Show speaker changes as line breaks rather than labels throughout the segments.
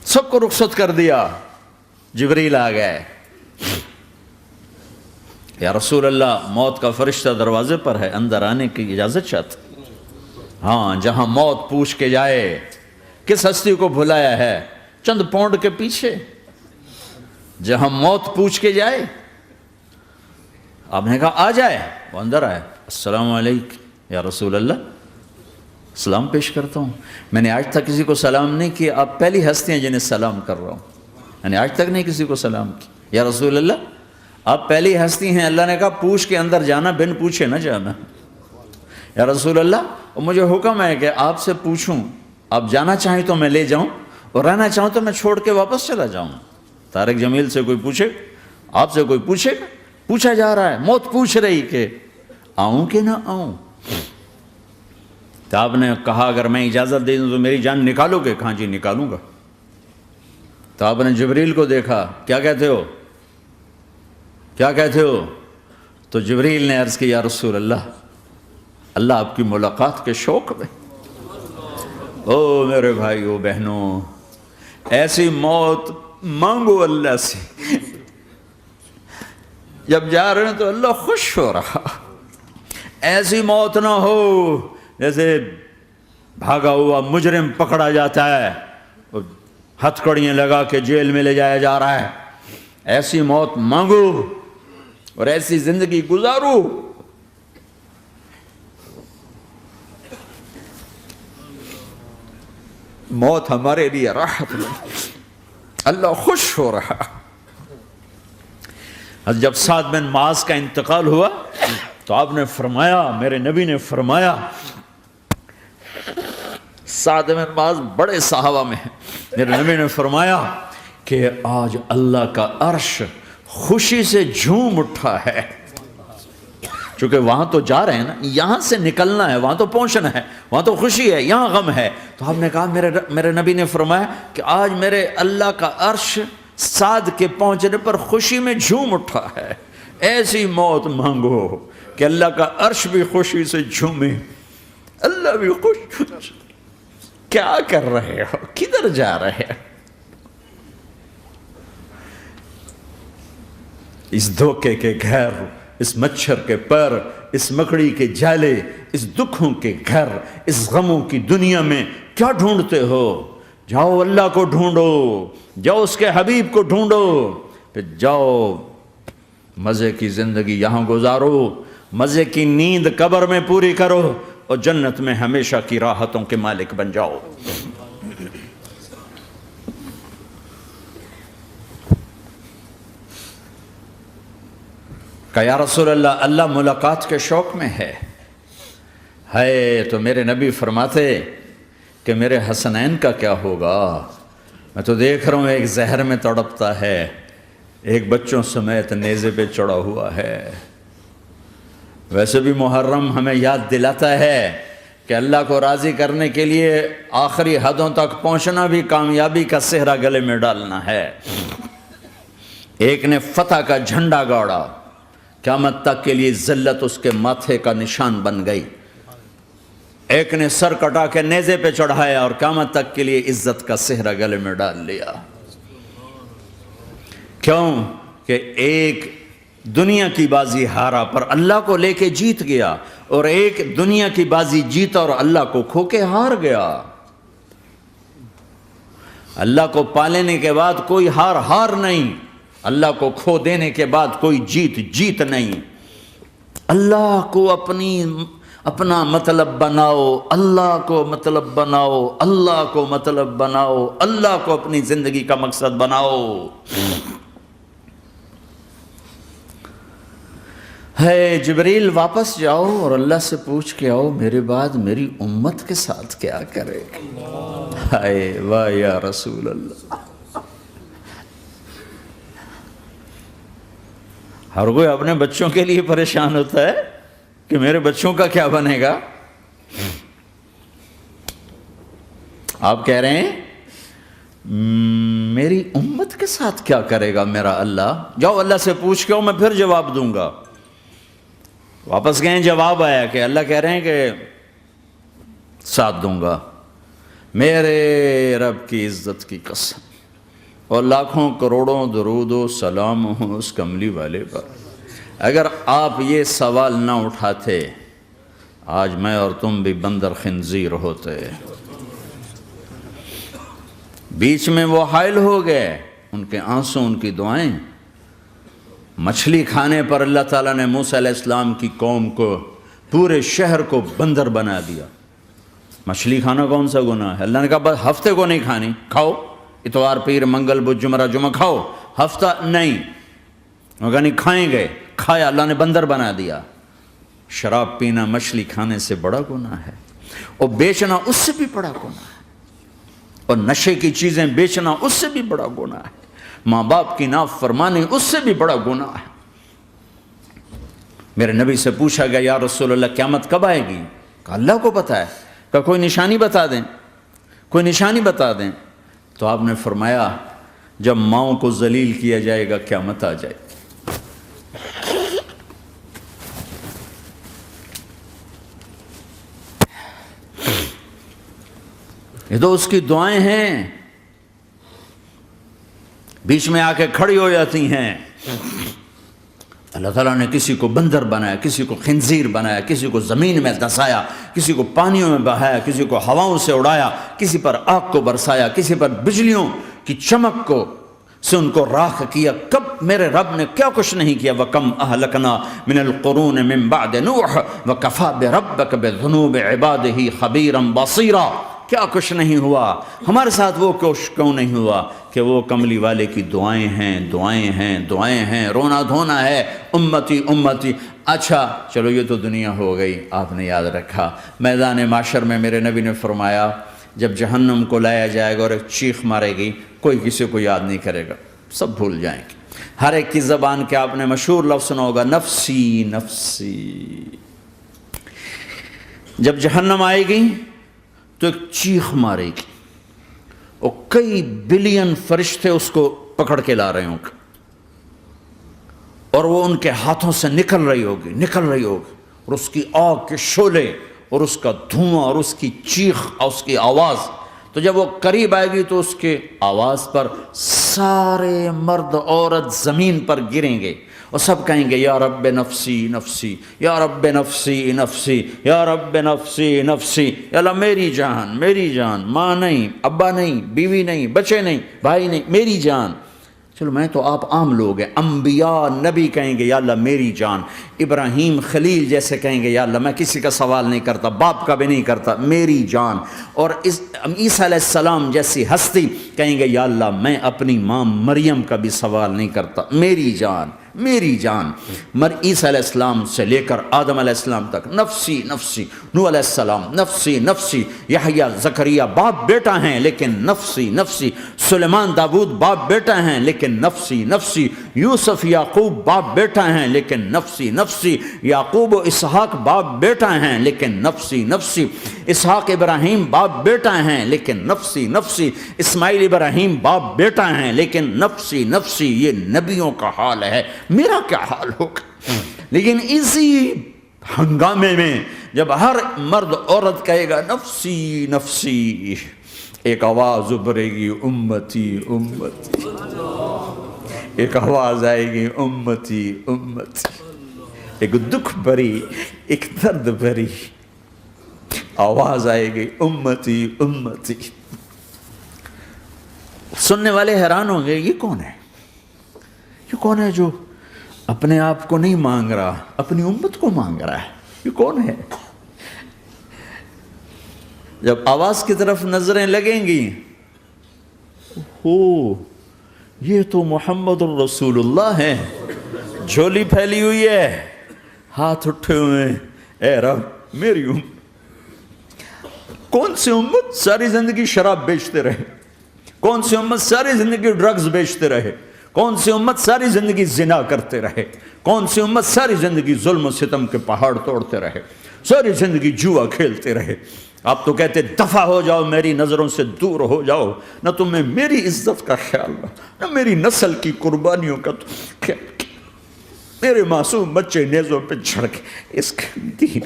سب کو رخصت کر دیا. جبریل آ گئے. یا رسول اللہ موت کا فرشتہ دروازے پر ہے, اندر آنے کی اجازت چاہتا. ہاں, جہاں موت پوچھ کے جائے کس ہستی کو بھلایا ہے, چند پونڈ کے پیچھے جہاں موت پوچھ کے جائے. آپ نے کہا آ جائے, وہ اندر آئے. السلام علیکم یا رسول اللہ, سلام پیش کرتا ہوں. میں نے آج تک کسی کو سلام نہیں کیا, آپ پہلی ہستی ہیں جنہیں سلام کر رہا ہوں. میں نے آج تک نہیں کسی کو سلام کیا. یا رسول اللہ آپ پہلی ہستی ہیں. اللہ نے کہا پوچھ کے اندر جانا, بن پوچھے نہ جانا. یا رسول اللہ مجھے حکم ہے کہ آپ سے پوچھوں, آپ جانا چاہیں تو میں لے جاؤں, اور رہنا چاہوں تو میں چھوڑ کے واپس چلا جاؤں. طارق جمیل سے کوئی پوچھے, آپ سے کوئی پوچھے, پوچھا جا رہا ہے, موت پوچھ رہی کہ آؤں کہ نہ آؤں. تو آپ نے کہا اگر میں اجازت دے دوں تو میری جان نکالو گے؟ کہاں جی نکالوں گا. تو آپ نے جبریل کو دیکھا, کیا کہتے ہو, کیا کہتے ہو؟ تو جبریل نے عرض کی یا رسول اللہ, اللہ آپ کی ملاقات کے شوق میں. او میرے بھائیو بہنوں, ایسی موت مانگو اللہ سے. جب جا رہے ہیں تو اللہ خوش ہو رہا. ایسی موت نہ ہو جیسے بھاگا ہوا مجرم پکڑا جاتا ہے, ہتھکڑیاں لگا کے جیل میں لے جایا جا رہا ہے. ایسی موت مانگو اور ایسی زندگی گزارو. موت ہمارے لیے راحت نہیں, اللہ خوش ہو رہا. جب سعد بن معاذ کا انتقال ہوا تو آپ نے فرمایا, میرے نبی نے فرمایا, سعد بن معاذ بڑے صحابہ میں ہیں, میرے نبی نے فرمایا کہ آج اللہ کا عرش خوشی سے جھوم اٹھا ہے. چونکہ وہاں تو جا رہے ہیں نا, یہاں سے نکلنا ہے, وہاں تو پہنچنا ہے, وہاں تو خوشی ہے, یہاں غم ہے. تو آپ نے کہا, میرے نبی نے فرمایا کہ آج میرے اللہ کا عرش سعد کے پہنچنے پر خوشی میں جھوم اٹھا ہے. ایسی موت مانگو کہ اللہ کا عرش بھی خوشی سے جھومے, اللہ بھی خوش. کیا کر رہے ہو, کدھر جا رہے ہو؟ اس دھوکے کے گھر, اس مچھر کے پر, اس مکڑی کے جالے, اس دکھوں کے گھر, اس غموں کی دنیا میں کیا ڈھونڈتے ہو؟ جاؤ اللہ کو ڈھونڈو, جاؤ اس کے حبیب کو ڈھونڈو, پھر جاؤ مزے کی زندگی یہاں گزارو, مزے کی نیند قبر میں پوری کرو, اور جنت میں ہمیشہ کی راحتوں کے مالک بن جاؤ. کہ یا رسول اللہ, اللہ ملاقات کے شوق میں ہے. تو میرے نبی فرماتے کہ میرے حسنین کا کیا ہوگا؟ میں تو دیکھ رہا ہوں ایک زہر میں تڑپتا ہے, ایک بچوں سمیت نیزے پہ چڑھا ہوا ہے. ویسے بھی محرم ہمیں یاد دلاتا ہے کہ اللہ کو راضی کرنے کے لیے آخری حدوں تک پہنچنا بھی کامیابی کا صحرا گلے میں ڈالنا ہے. ایک نے فتح کا جھنڈا گاڑا, قیامت تک کے لیے ذلت اس کے ماتھے کا نشان بن گئی. ایک نے سر کٹا کے نیزے پہ چڑھایا اور قیامت تک کے لیے عزت کا صحرا گلے میں ڈال لیا. کیوں کہ ایک دنیا کی بازی ہارا پر اللہ کو لے کے جیت گیا, اور ایک دنیا کی بازی جیتا اور اللہ کو کھو کے ہار گیا. اللہ کو پالینے کے بعد کوئی ہار نہیں, اللہ کو کھو دینے کے بعد کوئی جیت نہیں. اللہ کو اپنا مطلب بناؤ, اللہ کو مطلب بناؤ, اللہ کو مطلب بناؤ, اللہ کو اپنی زندگی کا مقصد بناؤ. ہے جبریل واپس جاؤ اور اللہ سے پوچھ کے آؤ میرے بعد میری امت کے ساتھ کیا کرے. ہائے واہ یا رسول اللہ. ہر کوئی اپنے بچوں کے لیے پریشان ہوتا ہے کہ میرے بچوں کا کیا بنے گا. آپ کہہ رہے ہیں میری امت کے ساتھ کیا کرے گا میرا اللہ. جاؤ اللہ سے پوچھ کے آؤ, میں پھر جواب دوں گا. واپس گئے, جواب آیا کہ اللہ کہہ رہے ہیں کہ ساتھ دوں گا. میرے رب کی عزت کی قسم, اور لاکھوں کروڑوں درود و سلام ہوں اس کملی والے پر۔ اگر آپ یہ سوال نہ اٹھاتے آج میں اور تم بھی بندر خنزیر ہوتے۔ بیچ میں وہ حائل ہو گئے، ان کے آنسو، ان کی دعائیں۔ مچھلی کھانے پر اللہ تعالیٰ نے موسیٰ علیہ السلام کی قوم کو، پورے شہر کو بندر بنا دیا۔ مچھلی کھانا کون سا گناہ ہے؟ اللہ نے کہا بس ہفتے کو نہیں کھانی، کھاؤ، اتوار پیر منگل بدھ جمعہ جمعہ کھاؤ، ہفتہ نہیں۔ وہ کہا نہیں کھائیں گے، کھایا، اللہ نے بندر بنا دیا۔ شراب پینا مچھلی کھانے سے بڑا گناہ ہے، اور بیچنا اس سے بھی بڑا گناہ ہے، اور نشے کی چیزیں بیچنا اس سے بھی بڑا گناہ ہے، ماں باپ کی نافرمانی اس سے بھی بڑا گناہ ہے۔ میرے نبی سے پوچھا گیا یا رسول اللہ قیامت کب آئے گی؟ کہا اللہ کو پتہ ہے۔ کہا کوئی نشانی بتا دیں، کوئی نشانی بتا دیں۔ تو آپ نے فرمایا جب ماؤں کو ذلیل کیا جائے گا قیامت آ جائے گی۔ یہ تو اس کی دعائیں ہیں، بیچ میں آ کے کھڑی ہو جاتی ہیں۔ اللہ تعالیٰ نے کسی کو بندر بنایا، کسی کو خنزیر بنایا، کسی کو زمین میں دسایا، کسی کو پانیوں میں بہایا، کسی کو ہواؤں سے اڑایا، کسی پر آگ کو برسایا، کسی پر بجلیوں کی چمک کو سے ان کو راکھ کیا۔ کب میرے رب نے کیا کچھ نہیں کیا۔ وَكَمْ أَهْلَكْنَا مِنَ الْقُرُونِ مِنْ بَعْدِ نُوحٍ وَكَفَى بِرَبِّكَ بِذُنُوبِ عِبَادِهِ خَبِيرًا بَصِيرًا۔ کیا کچھ نہیں ہوا ہمارے ساتھ، وہ کچھ کیوں نہیں ہوا کہ وہ کملی والے کی دعائیں ہیں، دعائیں ہیں، دعائیں ہیں، رونا دھونا ہے، امتی امتی۔ اچھا چلو یہ تو دنیا ہو گئی، آپ نے یاد رکھا۔ میدان معاشر میں میرے نبی نے فرمایا جب جہنم کو لایا جائے گا اور ایک چیخ مارے گی، کوئی کسی کو یاد نہیں کرے گا، سب بھول جائیں گے۔ ہر ایک کی زبان کے آپ نے مشہور لفظ سنا ہوگا نفسی نفسی۔ جب جہنم آئے گی تو ایک چیخ مارے گی، اور کئی بلین فرشتے اس کو پکڑ کے لا رہے ہوں گے، اور وہ ان کے ہاتھوں سے نکل رہی ہوگی، اور اس کی آگ کے شعلے اور اس کا دھواں اور اس کی چیخ اور اس کی آواز۔ تو جب وہ قریب آئے گی تو اس کے آواز پر سارے مرد عورت زمین پر گریں گے، اور سب کہیں گے یا رب نفسی نفسی، یا رب نفسی نفسی، یا رب نفسی نفسی۔ یا اللہ میری جان، میری جان، ماں نہیں، ابا نہیں، بیوی نہیں، بچے نہیں، بھائی نہیں، میری جان۔ چلو میں تو آپ عام لوگ ہیں، انبیاء نبی کہیں گے یا اللہ میری جان، ابراہیم خلیل جیسے کہیں گے یا اللہ میں کسی کا سوال نہیں کرتا، باپ کا بھی نہیں کرتا، میری جان۔ اور عیسیٰ علیہ السلام جیسی ہستی کہیں گے یا اللہ میں اپنی ماں مریم کا بھی سوال نہیں کرتا، میری جان، میری جان۔ عیسیٰ علیہ السلام سے لے کر آدم علیہ السلام تک نفسی نفسی، نوح علیہ السلام نفسی نفسی، یحییٰ زکریا باپ بیٹا ہیں لیکن نفسی نفسی، سلیمان داؤد باپ بیٹا ہیں لیکن نفسی نفسی، یوسف یعقوب باپ بیٹا ہیں لیکن نفسی نفسی، یعقوب و اسحاق باپ بیٹا ہیں لیکن نفسی نفسی، اسحاق ابراہیم باپ بیٹا ہیں لیکن نفسی نفسی، اسماعیل ابراہیم باپ بیٹا ہیں لیکن نفسی نفسی۔ یہ نبیوں کا حال ہے، میرا کیا حال ہوگا؟ لیکن اسی ہنگامے میں جب ہر مرد عورت کہے گا نفسی نفسی، ایک آواز ابھرے گی امتی امتی، ایک آواز آئے گی امتی امتی، ایک دکھ بھری، ایک درد بھری آواز آئے گی امتی امتی۔ سننے والے حیران ہوں گے یہ کون ہے، یہ کون ہے جو اپنے آپ کو نہیں مانگ رہا، اپنی امت کو مانگ رہا ہے، یہ کون ہے؟ جب آواز کی طرف نظریں لگیں گی، یہ تو محمد الرسول اللہ ہے، جھولی پھیلی ہوئی ہے، ہاتھ اٹھے ہوئے ہیں، اے رب میری امت۔ کون سی امت ساری زندگی شراب بیچتے رہے، کون سی امت ساری زندگی ڈرگز بیچتے رہے، کون سی امت ساری زندگی زنا کرتے رہے، کون سی امت ساری زندگی ظلم و ستم کے پہاڑ توڑتے رہے، ساری زندگی جوا کھیلتے رہے۔ آپ تو کہتے دفع ہو جاؤ، میری نظروں سے دور ہو جاؤ، نہ تمہیں میری عزت کا خیال نہ میری نسل کی قربانیوں کا خیال، میرے معصوم بچے نیزوں پہ چڑھ کے اس دین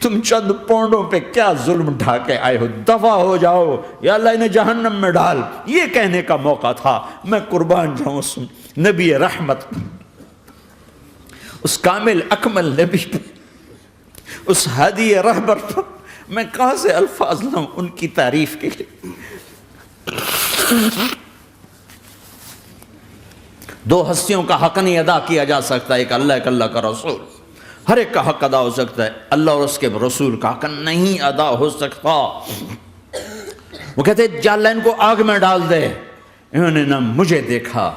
تم چند پونڈوں پہ کیا ظلم ڈھا کے آئے ہو، دفع ہو جاؤ یا اللہ انہیں جہنم میں ڈال، یہ کہنے کا موقع تھا۔ میں قربان جاؤں اس نبی رحمت، اس کامل اکمل نبی پہ، اس ہادی رہبر پر میں کہاں سے الفاظ لوں ان کی تعریف کے لیے۔ دو ہستیوں کا حق نہیں ادا کیا جا سکتا، ایک اللہ، ایک اللہ کا رسول۔ ہر ایک کا حق ادا ہو سکتا ہے، اللہ اور اس کے رسول کا حق نہیں ادا ہو سکتا۔ وہ کہتے ہیں جا اللہ ان کو آگ میں ڈال دے۔ انہوں نے نہ مجھے دیکھا،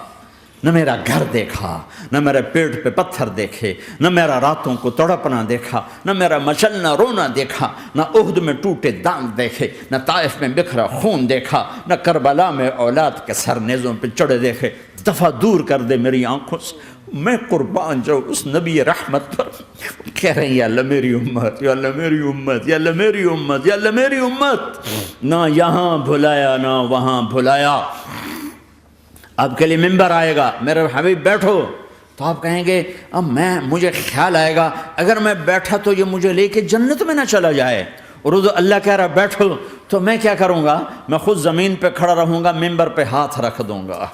نہ میرا گھر دیکھا، نہ میرے پیٹ پہ پتھر دیکھے، نہ میرا راتوں کو تڑپنا دیکھا، نہ میرا مچلنا رونا دیکھا، نہ احد میں ٹوٹے دانت دیکھے، نہ طائف میں بکھرا خون دیکھا، نہ کربلا میں اولاد کے سر نیزوں پہ چڑھے دیکھے۔ دفعہ دور کر دے میری آنکھوں سے، میں قربان جاؤں اس نبی رحمت پر۔ کہہ رہے ہیں یا اللہ میری امت، یا اللہ میری امت، یا اللہ میری امت، یا اللہ میری امت۔ نہ یہاں بھلایا نہ وہاں بھلایا۔ آپ کے لیے ممبر آئے گا، میرے حبیب بیٹھو، تو آپ کہیں گے اب مجھے خیال آئے گا اگر میں بیٹھا تو یہ مجھے لے کے جنت میں نہ چلا جائے، اور اللہ کہہ رہا بیٹھو تو میں کیا کروں گا؟ میں خود زمین پہ کھڑا رہوں گا، ممبر پہ ہاتھ رکھ دوں گا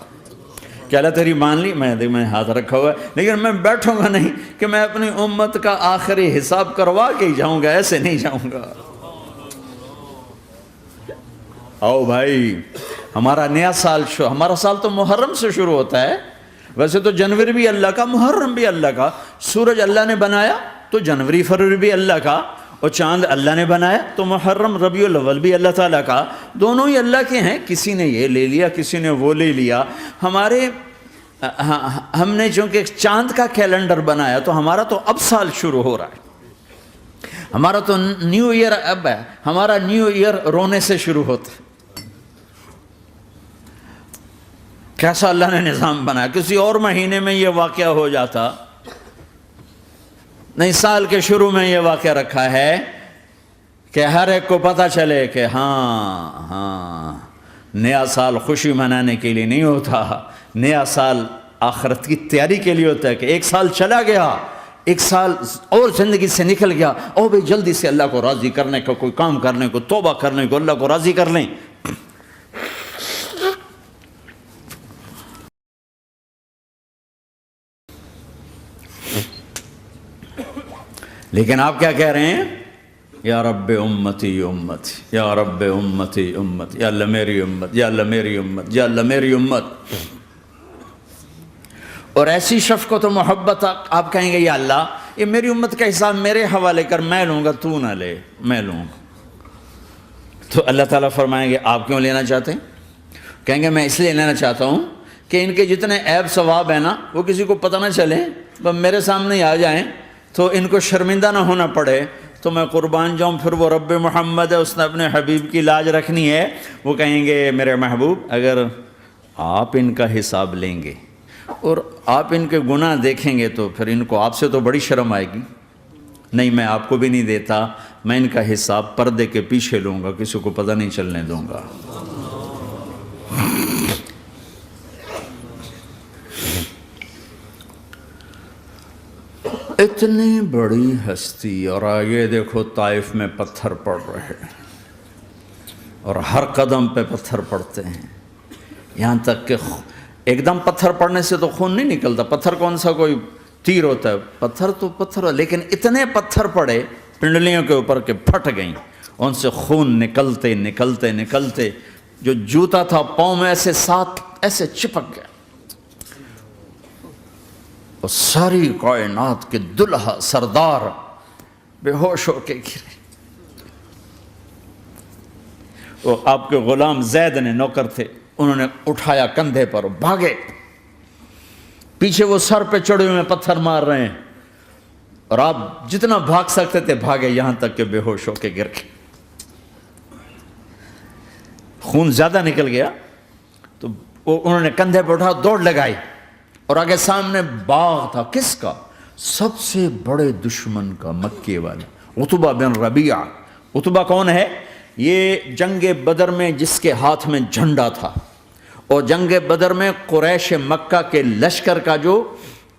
کہ اللہ تیری مان لی، میں ہاتھ رکھا ہوا ہے، لیکن میں بیٹھوں گا نہیں کہ میں اپنی امت کا آخری حساب کروا کے ہی جاؤں گا، ایسے نہیں جاؤں گا۔ آؤ بھائی، ہمارا نیا سال ہمارا سال تو محرم سے شروع ہوتا ہے، ویسے تو جنوری بھی اللہ کا، محرم بھی اللہ کا، سورج اللہ نے بنایا تو جنوری فروری بھی اللہ کا، اور چاند اللہ نے بنایا تو محرم ربیع الاول بھی اللہ تعالیٰ کا، دونوں ہی اللہ کے ہیں۔ کسی نے یہ لے لیا، کسی نے وہ لے لیا۔ ہم نے چونکہ چاند کا کیلنڈر بنایا تو ہمارا تو اب سال شروع ہو رہا ہے، ہمارا تو نیو ایئر اب ہے، ہمارا نیو ایئر رونے سے شروع ہوتا ہے۔ کیسا اللہ نے نظام بنایا، کسی اور مہینے میں یہ واقعہ ہو جاتا، نہیں سال کے شروع میں یہ واقعہ رکھا ہے کہ ہر ایک کو پتہ چلے کہ ہاں نیا سال خوشی منانے کے لیے نہیں ہوتا، نیا سال آخرت کی تیاری کے لیے ہوتا ہے کہ ایک سال چلا گیا، ایک سال اور زندگی سے نکل گیا، او بھئی جلدی سے اللہ کو راضی کرنے کا کوئی کام کرنے کو، توبہ کرنے کو، اللہ کو راضی کر لیں۔ لیکن آپ کیا کہہ رہے ہیں؟ یا رب امتی امتی، یا رب امتی امتی، یا اللہ میری امت، یا اللہ میری امت، یا اللہ میری امت۔ اور ایسی شفقت و محبت آپ کہیں گے یا اللہ یہ میری امت کا حساب میرے حوالے کر، میں لوں گا، تو نہ لے، میں لوں گا۔ تو اللہ تعالیٰ فرمائیں گے آپ کیوں لینا چاہتے ہیں؟ کہیں گے میں اس لیے لینا چاہتا ہوں کہ ان کے جتنے عیب ثواب ہیں نا وہ کسی کو پتہ نہ چلے، بس میرے سامنے ہی آ جائیں تو ان کو شرمندہ نہ ہونا پڑے، تو میں قربان جاؤں۔ پھر وہ رب محمد ہے، اس نے اپنے حبیب کی لاج رکھنی ہے، وہ کہیں گے میرے محبوب اگر آپ ان کا حساب لیں گے اور آپ ان کے گناہ دیکھیں گے تو پھر ان کو آپ سے تو بڑی شرم آئے گی، نہیں میں آپ کو بھی نہیں دیتا، میں ان کا حساب پردے کے پیچھے لوں گا، کسی کو پتہ نہیں چلنے دوں گا۔ اتنی بڑی ہستی، اور آگے دیکھو طائف میں پتھر پڑ رہے ہیں، اور ہر قدم پہ پتھر پڑتے ہیں، یہاں تک کہ ایک دم پتھر پڑنے سے تو خون نہیں نکلتا، پتھر کون سا کوئی تیر ہوتا ہے، پتھر تو پتھر، لیکن اتنے پتھر پڑے پنڈلیوں کے اوپر کہ پھٹ گئیں، ان سے خون نکلتے نکلتے نکلتے جو جوتا تھا پاؤں میں ایسے ساتھ ایسے چپک گیا، اور ساری کائنات کے دلہا سردار بے ہوش ہو کے گرے۔ وہ آپ کے غلام زید نے نوکر تھے، انہوں نے اٹھایا کندھے پر، بھاگے، پیچھے وہ سر پہ چڑھے ہوئے پتھر مار رہے ہیں، اور آپ جتنا بھاگ سکتے تھے بھاگے، یہاں تک کہ بے ہوش ہو کے گر گئے۔ خون زیادہ نکل گیا تو انہوں نے کندھے پہ اٹھا، دوڑ لگائی، اور آگے سامنے باغ تھا، کس کا؟ سب سے بڑے دشمن کا، مکے والے عتبہ بن ربیعہ۔ عتبہ کون ہے؟ یہ جنگ بدر میں جس کے ہاتھ میں جھنڈا تھا، اور جنگ بدر میں قریش مکہ کے لشکر کا جو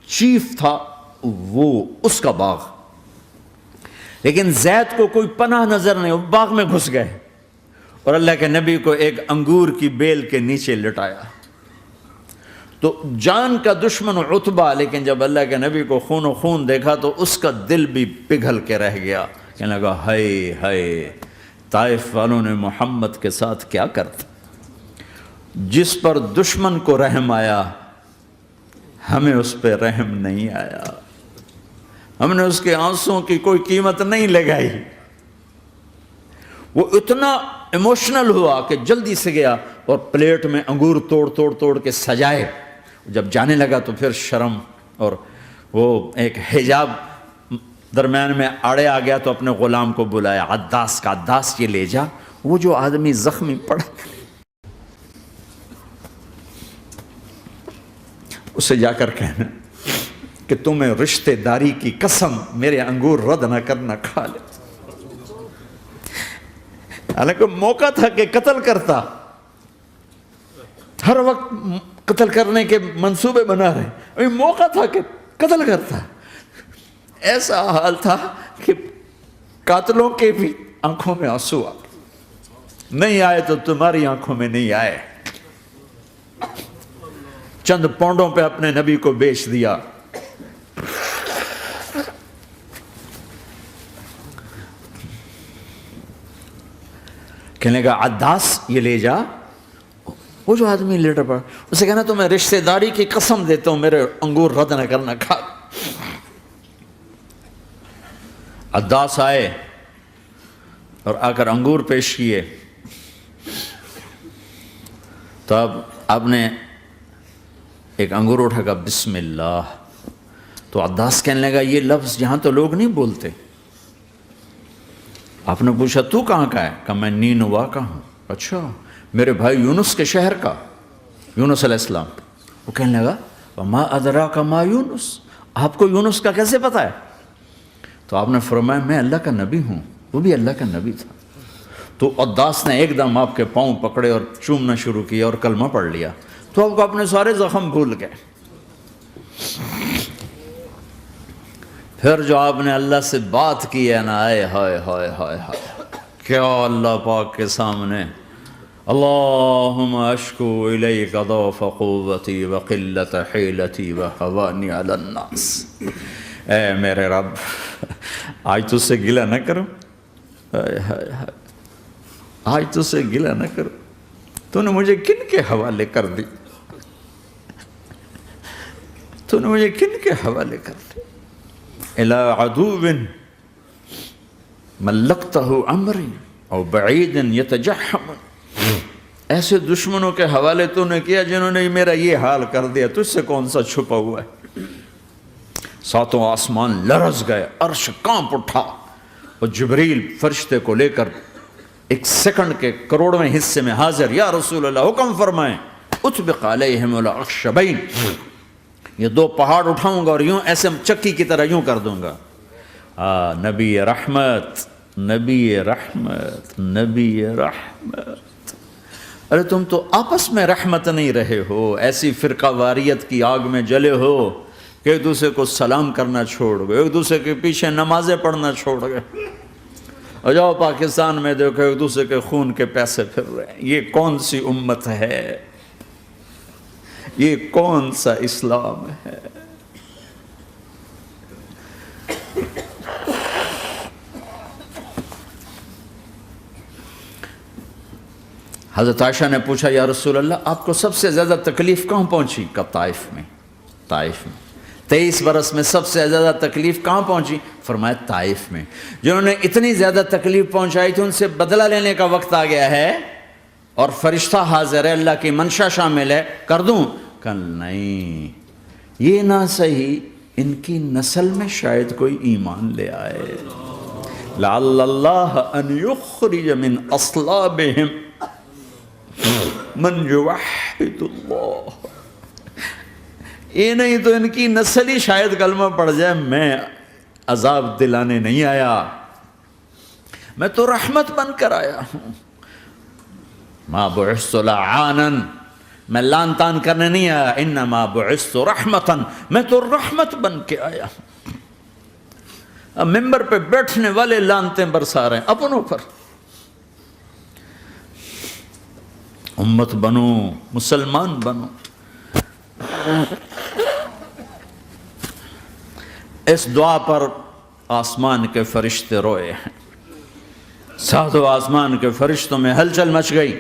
چیف تھا وہ، اس کا باغ۔ لیکن زید کو کوئی پناہ نظر نہیں، وہ باغ میں گھس گئے اور اللہ کے نبی کو ایک انگور کی بیل کے نیچے لٹایا۔ تو جان کا دشمن عتبہ، لیکن جب اللہ کے نبی کو خون و خون دیکھا تو اس کا دل بھی پگھل کے رہ گیا، کہنے لگا ہائے ہائے، طائف والوں نے محمد کے ساتھ کیا کرتا۔ جس پر دشمن کو رحم آیا ہمیں اس پہ رحم نہیں آیا، ہم نے اس کے آنسوں کی کوئی قیمت نہیں لگائی۔ وہ اتنا ایموشنل ہوا کہ جلدی سے گیا اور پلیٹ میں انگور توڑ کے سجائے۔ جب جانے لگا تو پھر شرم اور وہ ایک حجاب درمیان میں آڑے آ گیا، تو اپنے غلام کو بلایا، عداس کا، عداس یہ لے جا وہ جو آدمی زخمی پڑا اسے جا کر کہنا کہ تمہیں رشتہ داری کی قسم میرے انگور رد نہ کرنا، کھا لے۔ حالانکہ موقع تھا کہ قتل کرتا، ہر وقت قتل کرنے کے منصوبے بنا رہے، ابھی موقع تھا کہ قتل کرتا۔ ایسا حال تھا کہ قاتلوں کے بھی آنکھوں میں آنسو آ نہیں آئے تو تمہاری آنکھوں میں نہیں آئے۔ چند پونڈوں پہ اپنے نبی کو بیچ دیا۔ کہنے کا عداس یہ لے جا، وہ جو آدمی لیٹر پڑا، اسے کہنا تو میں رشتہ داری کی قسم دیتا ہوں میرے انگور رد نہ کرنا، کھا۔ عداس آئے اور آ کر انگور پیش کیے، تو اب آپ نے ایک انگور اٹھا کر بسم اللہ، تو عداس کہنے لگا یہ لفظ یہاں تو لوگ نہیں بولتے۔ آپ نے پوچھا تو کہاں کا ہے؟ کہا میں نینوا کا ہوں۔ اچھا، میرے بھائی یونس کے شہر کا، یونس علیہ السلام۔ وہ کہنے لگا وما ادراک ما یونس، آپ کو یونس کا کیسے پتا ہے؟ تو آپ نے فرمایا میں اللہ کا نبی ہوں، وہ بھی اللہ کا نبی تھا۔ تو عداس نے ایک دم آپ کے پاؤں پکڑے اور چومنا شروع کیا اور کلمہ پڑھ لیا، تو آپ کو اپنے سارے زخم بھول گئے۔ پھر جو آپ نے اللہ سے بات کی ہے نا، آئے ہائے ہائے ہائے ہائے، کیا اللہ پاک کے سامنے اللہم اشکو الیک ضعف قوتی وقلت حیلتی وحوانی علی الناس، اے میرے رب آج تجھ سے گلہ نہ کروں، آج تجھ سے گلہ نہ کروں، تو نے مجھے کن کے حوالے کر دی، تو نے مجھے کن کے حوالے کر دی، الی عدو ملکتہ امری او بعید یتجحم، ایسے دشمنوں کے حوالے تو نے کیا جنہوں نے میرا یہ حال کر دیا، تجھ سے کون سا چھپا ہوا ہے۔ ساتوں آسمان لرز گئے، عرش کانپ اٹھا، اور جبریل فرشتے کو لے کر ایک سیکنڈ کے کروڑویں حصے میں حاضر، یا رسول اللہ حکم فرمائیں اطبق علیہم الاخشبین، یہ دو پہاڑ اٹھاؤں گا اور یوں ایسے چکی کی طرح یوں کر دوں گا۔ نبی رحمت، نبی رحمت، نبی رحمت۔ ارے تم تو آپس میں رحمت نہیں رہے ہو، ایسی فرقہ واریت کی آگ میں جلے ہو کہ ایک دوسرے کو سلام کرنا چھوڑ گئے، ایک دوسرے کے پیچھے نمازیں پڑھنا چھوڑ گئے، اور جاؤ پاکستان میں دیکھو ایک دوسرے کے خون کے پیسے پھر رہے ہیں۔ یہ کون سی امت ہے؟ یہ کون سا اسلام ہے؟ حضرت عائشہ نے پوچھا یا رسول اللہ آپ کو سب سے زیادہ تکلیف کہاں پہنچی؟ کہا طائف میں، طائف میں۔ 23 برس میں سب سے زیادہ تکلیف کہاں پہنچی؟ فرمایا طائف میں۔ جنہوں نے اتنی زیادہ تکلیف پہنچائی تھی ان سے بدلہ لینے کا وقت آ گیا ہے، اور فرشتہ حاضر ہے، اللہ کی منشا شامل ہے، کر دوں؟ کہ نہیں، یہ نہ صحیح، ان کی نسل میں شاید کوئی ایمان لے آئے، لعل اللہ ان یخرج من اصلابہم من یوحد اللہ، یہ نہیں تو ان کی نسل ہی شاید کلمہ پڑ جائے۔ میں عذاب دلانے نہیں آیا، میں تو رحمت بن کر آیا ہوں۔ ما بعثت لعانا، میں لان تان کرنے نہیں آیا، انما بعثت رحمتا، میں تو رحمت بن کے آیا ہوں۔ اب ممبر پہ بیٹھنے والے لانتیں برسا رہے ہیں اپنوں پر. امت بنو، مسلمان بنو. اس دعا پر آسمان کے فرشتے روئے ہیں. ساتوں آسمان کے فرشتوں میں ہلچل مچ گئی.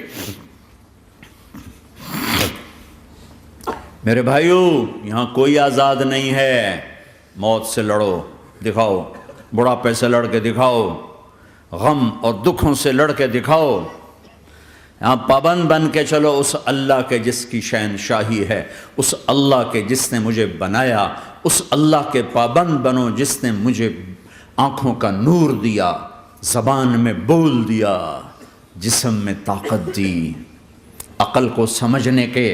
میرے بھائیو، یہاں کوئی آزاد نہیں ہے. موت سے لڑو، دکھاؤ. بڑھاپے سے لڑ کے دکھاؤ. غم اور دکھوں سے لڑ کے دکھاؤ. یہاں پابند بن کے چلو اس اللہ کے جس کی شہنشاہی ہے، اس اللہ کے جس نے مجھے بنایا. اس اللہ کے پابند بنو جس نے مجھے آنکھوں کا نور دیا، زبان میں بول دیا، جسم میں طاقت دی، عقل کو سمجھنے کے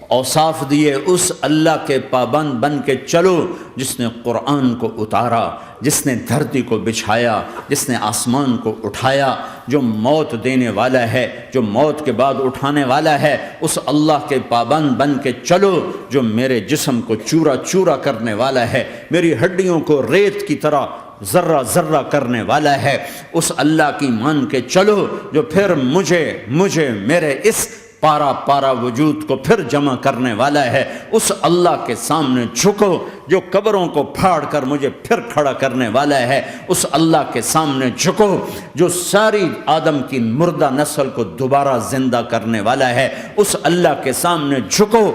اوصاف دیے. اس اللہ کے پابند بن کے چلو جس نے قرآن کو اتارا، جس نے دھرتی کو بچھایا، جس نے آسمان کو اٹھایا، جو موت دینے والا ہے، جو موت کے بعد اٹھانے والا ہے. اس اللہ کے پابند بن کے چلو جو میرے جسم کو چورا چورا کرنے والا ہے، میری ہڈیوں کو ریت کی طرح ذرہ ذرہ کرنے والا ہے. اس اللہ کی مان کے چلو جو پھر مجھے میرے اس پارا پارا وجود کو پھر جمع کرنے والا ہے. اس اللہ کے سامنے جھکو جو قبروں کو پھاڑ کر مجھے پھر کھڑا کرنے والا ہے. اس اللہ کے سامنے جھکو جو ساری آدم کی مردہ نسل کو دوبارہ زندہ کرنے والا ہے. اس اللہ کے سامنے جھکو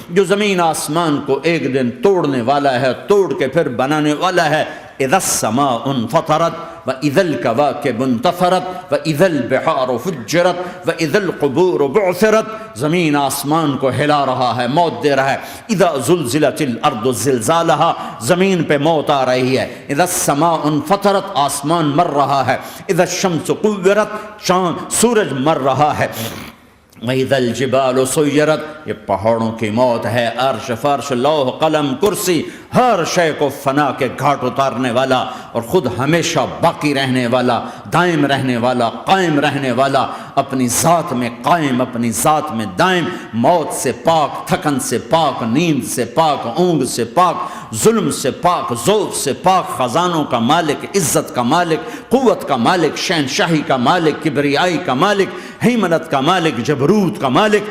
جو زمین آسمان کو ایک دن توڑنے والا ہے، توڑ کے پھر بنانے والا ہے. اذا السماء انفطرت واذا الكواكب انتثرت واذا البحار فجرت واذا القبور بعثرت. زمین آسمان کو ہلا رہا ہے، موت دے رہا ہے. اذا زلزلت الارض زلزالها، زمین پہ موت آ رہی ہے. اذا السماء انفطرت، آسمان مر رہا ہے. اذا الشمس قورت، چاند سورج مر رہا ہے. وَإِذَا الْجِبَالُ سُيِّرَتْ، یہ پہاڑوں کی موت ہے. عرش فرش لوح قلم کرسی ہر شے کو فنا کے گھاٹ اتارنے والا اور خود ہمیشہ باقی رہنے والا، دائم رہنے والا، قائم رہنے والا، اپنی ذات میں قائم، اپنی ذات میں دائم، موت سے پاک، تھکن سے پاک، نیند سے پاک، اونگ سے پاک، ظلم سے پاک، ذوق سے پاک، خزانوں کا مالک، عزت کا مالک، قوت کا مالک، شہنشاہی کا مالک، کبریائی کا مالک، ہیمنت کا مالک، جبروت کا مالک،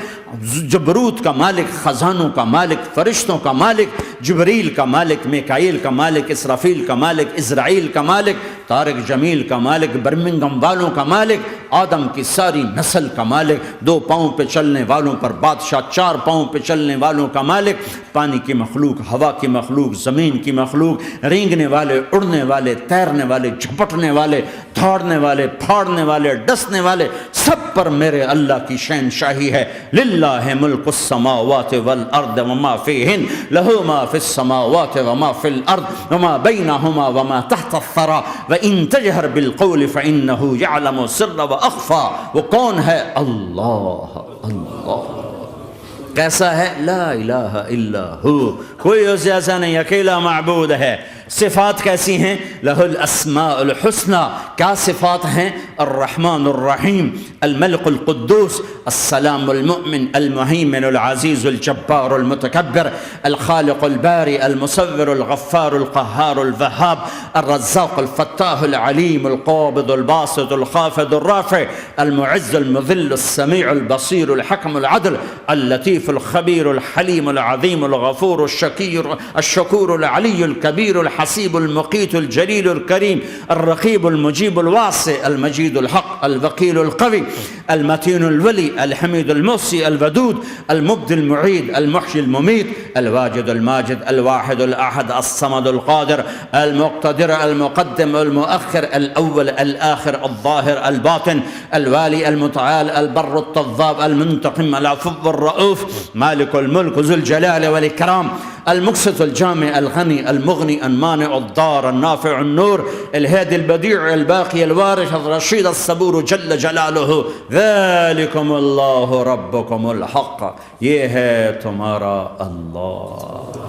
جبروت کا مالک، خزانوں کا مالک، فرشتوں کا مالک، جبریل کا مالک، میکائیل کا مالک، اسرافیل کا مالک، اسرائیل کا مالک، طارق جمیل کا مالک، برمنگم والوں کا مالک، آدم کی ساری نسل کا مالک، 2 پاؤں پہ چلنے والوں پر بادشاہ، 4 پاؤں پہ چلنے والوں کا مالک، پانی کی مخلوق، ہوا کی مخلوق، زمین کی مخلوق، رینگنے والے، اڑنے والے، تیرنے والے، جھپٹنے والے، دھاڑنے والے، پھاڑنے والے، ڈسنے والے، سب پر میرے اللہ کی شہنشاہی ہے. للہ ملک السماوات والارض وما فیہن، لہو ما فی السماوات وما فی الارض وما بینہما وما تحت الثری وان تجہر بالقول فانہ یعلم السر واخفی. وہ کون ہے؟ اللہ. اللہ کیسا ہے؟ لا الہ الا ہو، کوئی اس جیسا نہیں، اکیلا معبود ہے. صفات کیسی ہیں؟ لہ الاسماء الحسنى. کیا صفات ہیں؟ الرحمن الرحیم، الملک القدوس، السلام المؤمن، المہیمن العزیز الجبار المتکبر، الخالق الباری المصور الغفار القہار الوہاب، الرزاق الفتاح العلیم القابض الباسط الخافض الرافع، المعز المذل السمیع البصیر الحکم العدل، اللطیف الخبیر الحلیم العظیم الغفور الشکور العلی الکبیر الحسیب المقیت الجلیل الکریم، الرقیب المجیب الواسع، المجید الحق، الوکیل القوی، المتین الولی، الحمید المحصی، الودود، المبدی المعید، المحیی الممیت، الواجد الماجد، الواحد الاحد، الصمد القادر، المقتدر، المقدم، المؤخر، الاول، الاخر، الظاهر، الباطن، الوالي، المتعال، البر التواب، المنتقم، العفو الرؤوف، مالك الملك ذو الجلال والإكرام، المقسط الجامع الغني المغني المانع الضار النافع النور، الهادي البديع الباقي الوارث الرشيد الصبور جل جلاله. ذلكم الله ربكم الحق، یہ ہے تمہارا اللہ.